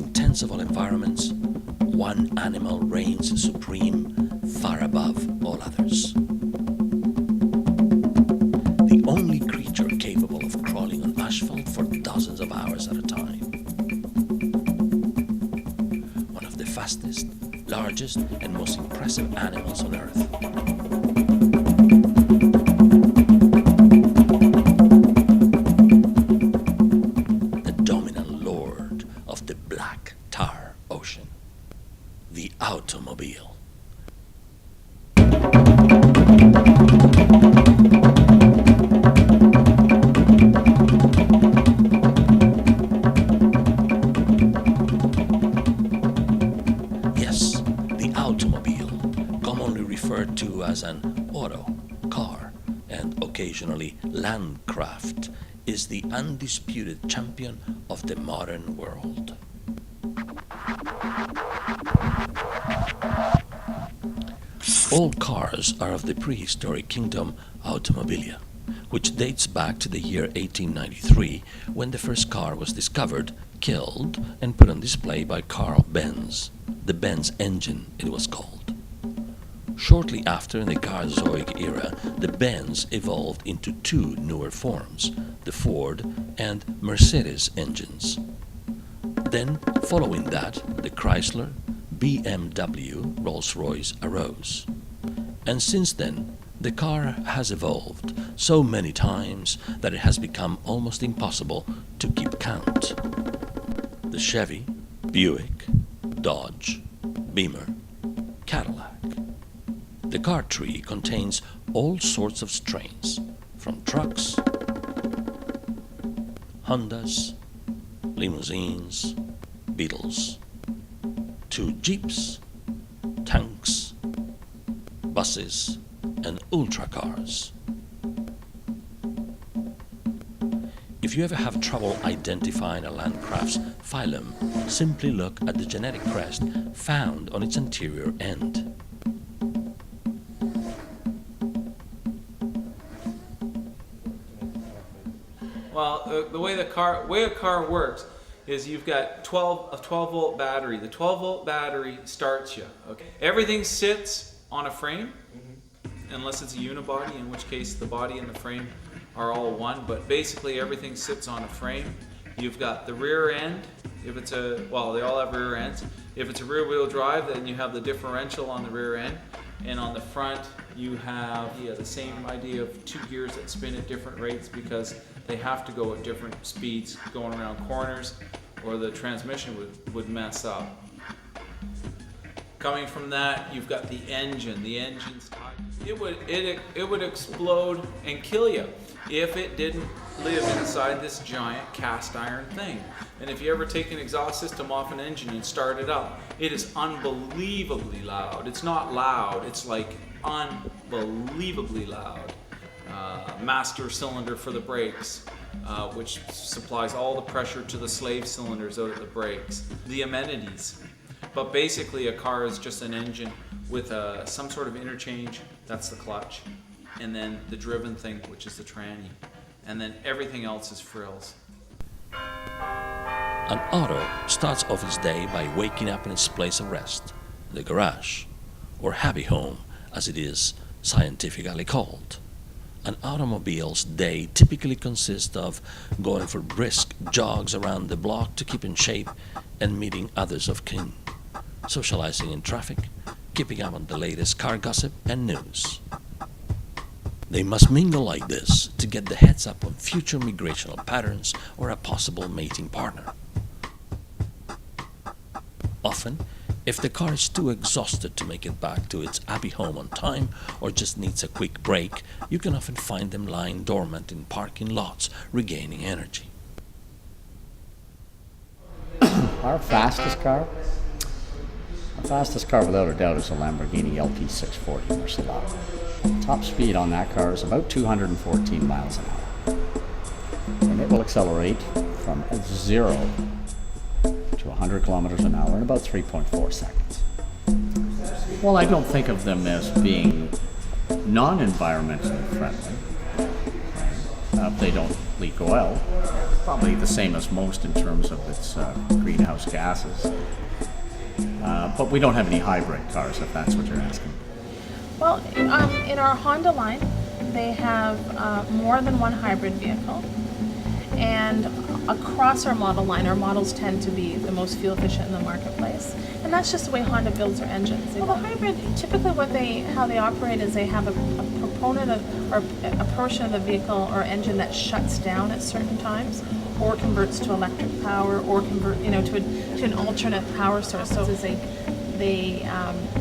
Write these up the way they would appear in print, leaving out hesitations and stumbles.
intense of all environments, one animal reigns supreme, far above all others. The only creature capable of crawling on asphalt for dozens of hours at a time. One of the fastest, largest, and most impressive animals on Earth. The dominant lord of the black tar ocean. The automobile. Yes, the automobile, commonly referred to as an auto, car, and occasionally landcraft, is the undisputed champion of the modern world. All cars are of the prehistoric kingdom Automobilia, which dates back to the year 1893, when the first car was discovered, killed, and put on display by Carl Benz. The Benz engine, it was called. Shortly after, in the Carazoic era, the Benz evolved into two newer forms, the Ford and Mercedes engines. Then, following that, the Chrysler, BMW, Rolls-Royce arose. And since then, the car has evolved so many times that it has become almost impossible to keep count. The Chevy, Buick, Dodge, Beamer, Cadillac. The car tree contains all sorts of strains, from trucks, Hondas, limousines, Beetles, to Jeeps, tanks, buses, and ultra cars. If you ever have trouble identifying a Landcraft's phylum, simply look at the genetic crest found on its anterior end. Well, the way a car works is you've got a 12 volt battery. The 12 volt battery starts you. Okay. Everything sits on a frame, unless it's a unibody, in which case the body and the frame are all one. But basically everything sits on a frame. You've got the rear end. If it's they all have rear ends. If it's a rear wheel drive, then you have the differential on the rear end. And on the front, you have the same idea of two gears that spin at different rates because they have to go at different speeds going around corners, or the transmission would mess up. Coming from that, you've got the engine. The engine's tight. It would explode and kill you if it didn't live inside this giant cast iron thing. And if you ever take an exhaust system off an engine and start it up, it is unbelievably loud. It's not loud, it's like unbelievably loud. Master cylinder for the brakes, which supplies all the pressure to the slave cylinders out of the brakes. The amenities. But basically a car is just an engine with some sort of interchange, that's the clutch, and then the driven thing, which is the tranny. And then everything else is frills. An auto starts off its day by waking up in its place of rest, the garage, or happy home, as it is scientifically called. An automobile's day typically consists of going for brisk jogs around the block to keep in shape and meeting others of kin, socializing in traffic, keeping up on the latest car gossip and news. They must mingle like this to get the heads up on future migrational patterns or a possible mating partner. Often, if the car is too exhausted to make it back to its happy home on time or just needs a quick break, you can often find them lying dormant in parking lots, regaining energy. Our fastest car without a doubt is a Lamborghini LP640 Murcielago. Top speed on that car is about 214 miles an hour. And it will accelerate from 0 to 100 kilometers an hour in about 3.4 seconds. Well, I don't think of them as being non-environmentally friendly. They don't leak oil. probably the same as most in terms of its greenhouse gases. But we don't have any hybrid cars, if that's what you're asking. Well, in our Honda line, they have more than one hybrid vehicle. And across our model line, our models tend to be the most fuel efficient in the marketplace. And that's just the way Honda builds their engines. Well, the hybrid, typically how they operate is they have a proponent of, or a portion of the vehicle or engine that shuts down at certain times, or converts to electric power, or convert, to an alternate power source. So they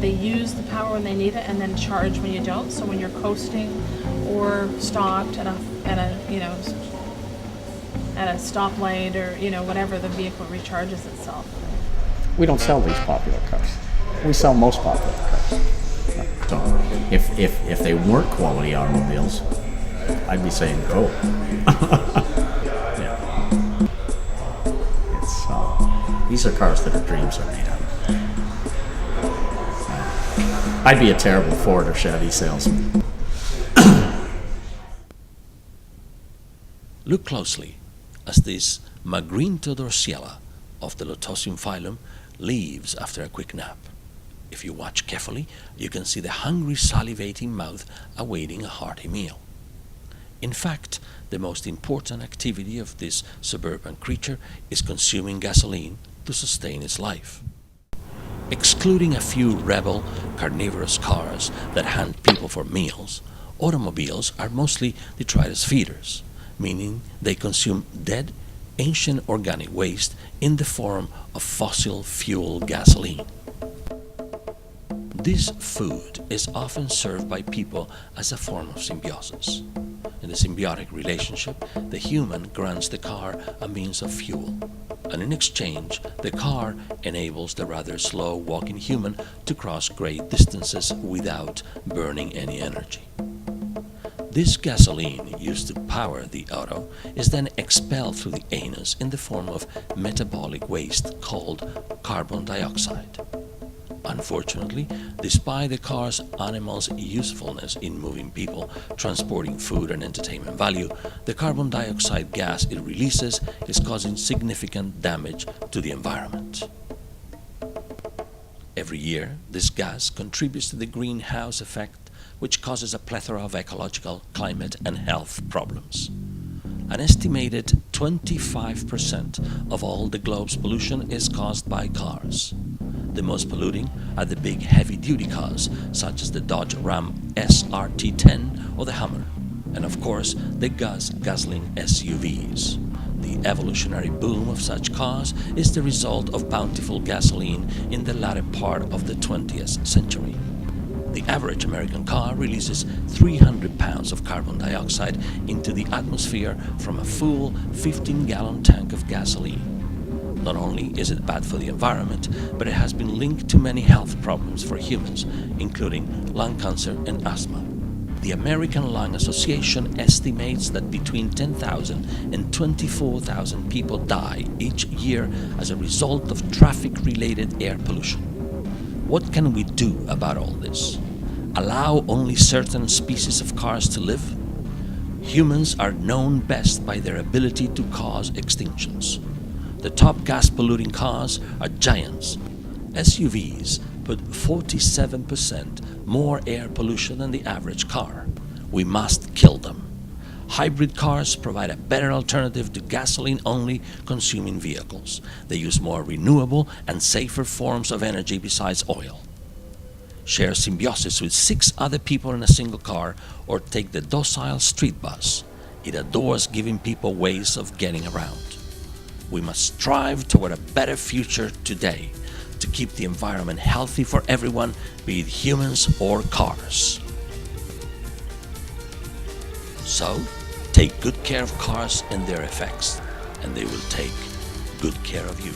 use the power when they need it and then charge when you don't. So when you're coasting or stopped at a stoplight or whatever, the vehicle recharges itself. We don't sell these popular cars. We sell most popular cars. So if they weren't quality automobiles, I'd be saying go. Yeah. These are cars that our dreams are made of. I'd be a terrible Ford or Chevy salesman. Look closely as this Magrintodorsiella of the Lotosium phylum leaves after a quick nap. If you watch carefully, you can see the hungry, salivating mouth awaiting a hearty meal. In fact, the most important activity of this suburban creature is consuming gasoline to sustain its life. Excluding a few rebel, carnivorous cars that hunt people for meals, automobiles are mostly detritus feeders, meaning they consume dead, ancient organic waste in the form of fossil fuel gasoline. This food is often served by people as a form of symbiosis. In the symbiotic relationship, the human grants the car a means of fuel, and in exchange, the car enables the rather slow walking human to cross great distances without burning any energy. This gasoline used to power the auto is then expelled through the anus in the form of metabolic waste called carbon dioxide. Unfortunately, despite the car's animal's usefulness in moving people, transporting food and entertainment value, the carbon dioxide gas it releases is causing significant damage to the environment. Every year, this gas contributes to the greenhouse effect, which causes a plethora of ecological, climate, and health problems. An estimated 25% of all the globe's pollution is caused by cars. The most polluting are the big heavy-duty cars, such as the Dodge Ram SRT10 or the Hummer, and of course the guzzling SUVs. The evolutionary boom of such cars is the result of bountiful gasoline in the latter part of the 20th century. The average American car releases 300 pounds of carbon dioxide into the atmosphere from a full 15-gallon tank of gasoline. Not only is it bad for the environment, but it has been linked to many health problems for humans, including lung cancer and asthma. The American Lung Association estimates that between 10,000 and 24,000 people die each year as a result of traffic-related air pollution. What can we do about all this? Allow only certain species of cars to live? Humans are known best by their ability to cause extinctions. The top gas-polluting cars are giants. SUVs put 47% more air pollution than the average car. We must kill them. Hybrid cars provide a better alternative to gasoline-only consuming vehicles. They use more renewable and safer forms of energy besides oil. Share symbiosis with 6 other people in a single car, or take the docile street bus. It adores giving people ways of getting around. We must strive toward a better future today to keep the environment healthy for everyone, be it humans or cars. So, take good care of cars and their effects, and they will take good care of you.